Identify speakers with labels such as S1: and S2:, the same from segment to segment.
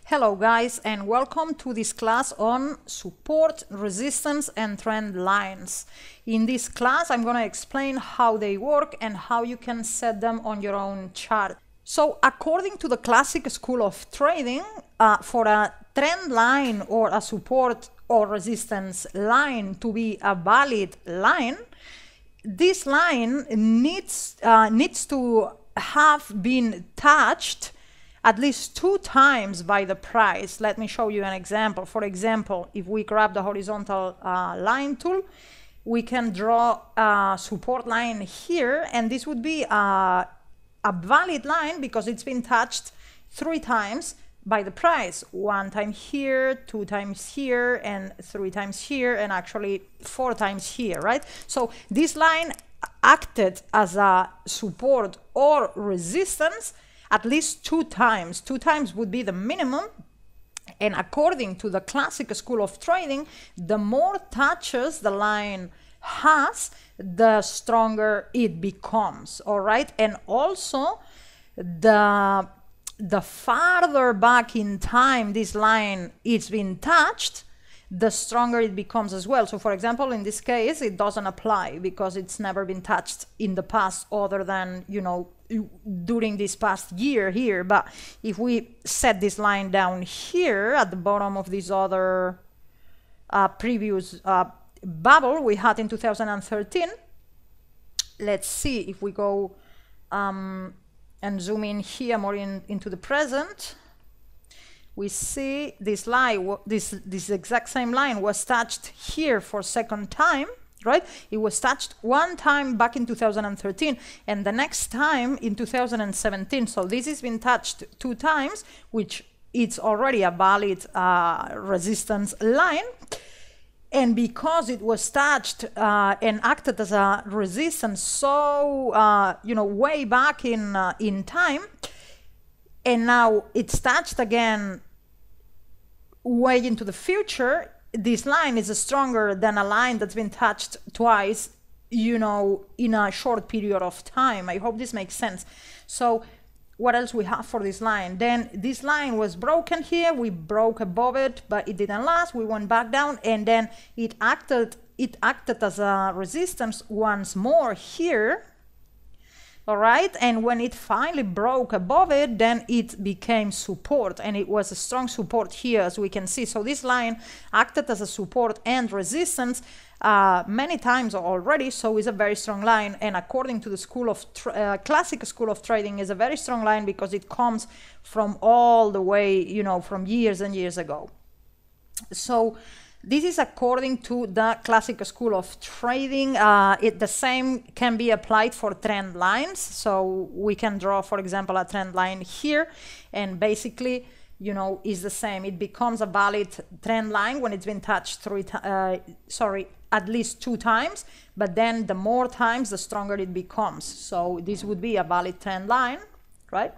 S1: Hello guys, and welcome to this class on support, resistance and trend lines. In this class I'm going to explain how they work and how you can set them on your own chart. So according to the classic school of trading, for a trend line or a support or resistance line to be a valid line, this line needs to have been touched at least 2 times by the price. Let me show you an example. For example, if we grab the horizontal line tool, we can draw a support line here, and this would be a valid line because it's been touched 3 times by the price. 1 time here, 2 times here, and 3 times here, and actually 4 times here, right? So this line acted as a support or resistance at least 2 times. 2 times would be the minimum, and according to the classic school of trading, the more touches the line has, the stronger it becomes. All right, and also the farther back in time this line is being touched, the stronger it becomes as well. So for example, in this case it doesn't apply because it's never been touched in the past other than, you know, during this past year here. But if we set this line down here at the bottom of this other previous bubble we had in 2013, let's see if we go and zoom in here more into the present. We see this line, this exact same line was touched here for 2nd time, right? It was touched 1 time back in 2013 and the next time in 2017. So this has been touched 2 times, which it's already a valid resistance line. And because it was touched and acted as a resistance so, you know, way back in time, and now it's touched again way into the future, this line is stronger than a line that's been touched twice, you know, in a short period of time. I hope this makes sense. So what else we have for this line? Then this line was broken here, we broke above it, but it didn't last, we went back down, and then it acted as a resistance once more here. All right, and when it finally broke above it, then it became support, and it was a strong support here, as we can see. So this line acted as a support and resistance many times already, so it's a very strong line. And according to the school of classic school of trading, is a very strong line because it comes from all the way, you know, from years and years ago. So this is according to the classic school of trading. The same can be applied for trend lines. So we can draw, for example, a trend line here, and basically, you know, is the same. It becomes a valid trend line when it's been touched at least 2 times, but then the more times, the stronger it becomes. So this would be a valid trend line, right?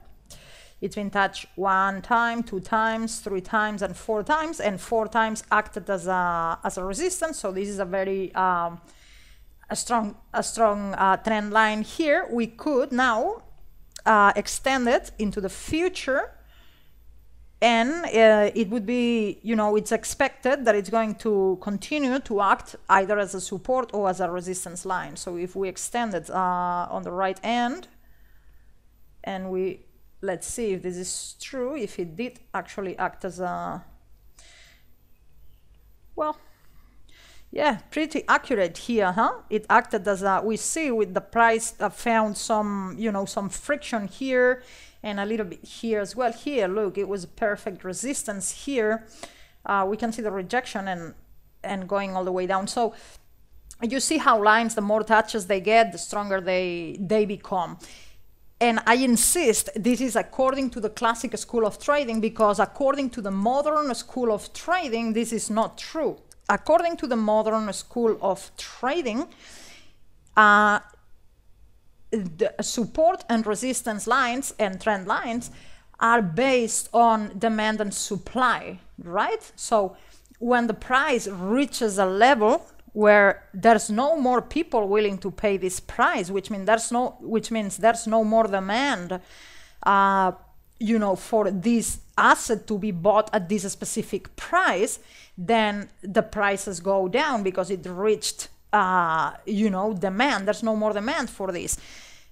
S1: It's been touched 1 time, 2 times, 3 times, and 4 times, and 4 times acted as a resistance. So this is a very a strong trend line here. We could now extend it into the future, and it would be, you know, it's expected that it's going to continue to act either as a support or as a resistance line. So if we extend it on the right end, and let's see if this is true, if it did actually act as a, well, yeah, pretty accurate here, huh? It acted as a, we see with the price found some, you know, some friction here and a little bit here as well. Here, look, it was a perfect resistance here. We can see the rejection and going all the way down. So you see how lines, the more touches they get, the stronger they become. And I insist, this is according to the classic school of trading, because according to the modern school of trading, this is not true. According to the modern school of trading, the support and resistance lines and trend lines are based on demand and supply, right? So when the price reaches a level where there's no more people willing to pay this price, which means there's no more demand, you know, for this asset to be bought at this specific price, then the prices go down because it reached, demand. There's no more demand for this.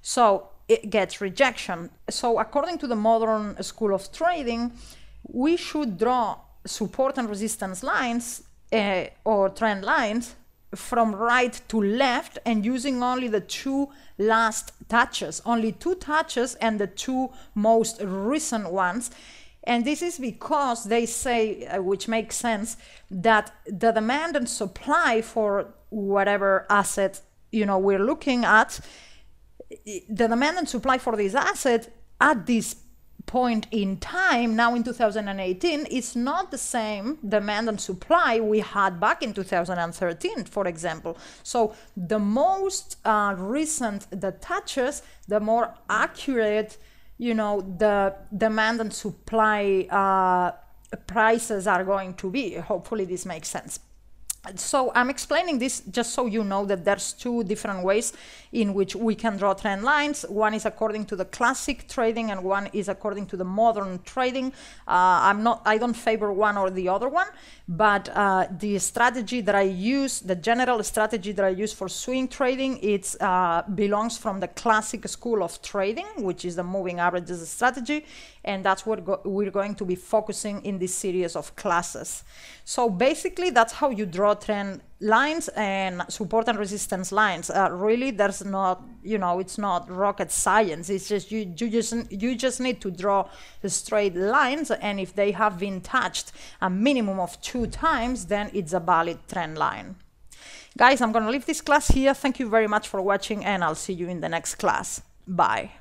S1: So it gets rejection. So according to the modern school of trading, we should draw support and resistance lines or trend lines from right to left and using only the two last touches, only two touches and the two most recent ones. And this is because they say, which makes sense, that the demand and supply for whatever asset we're looking at, the demand and supply for this asset at this point in time, now in 2018, is not the same demand and supply we had back in 2013, for example. So the most recent the touches, the more accurate, the demand and supply prices are going to be. Hopefully this makes sense. So I'm explaining this just so you know that there's two different ways in which we can draw trend lines. One is according to the classic trading and one is according to the modern trading. I don't favor one or the other one, but the strategy that I use, the general strategy that I use for swing trading, it belongs from the classic school of trading, which is the moving averages strategy. And that's what we're going to be focusing in this series of classes. So basically, that's how you draw trend lines and support and resistance lines. Really, there's not, it's not rocket science. It's just you just need to draw the straight lines, and if they have been touched a minimum of 2 times, then it's a valid trend line. Guys, I'm going to leave this class here. Thank you very much for watching, and I'll see you in the next class. Bye.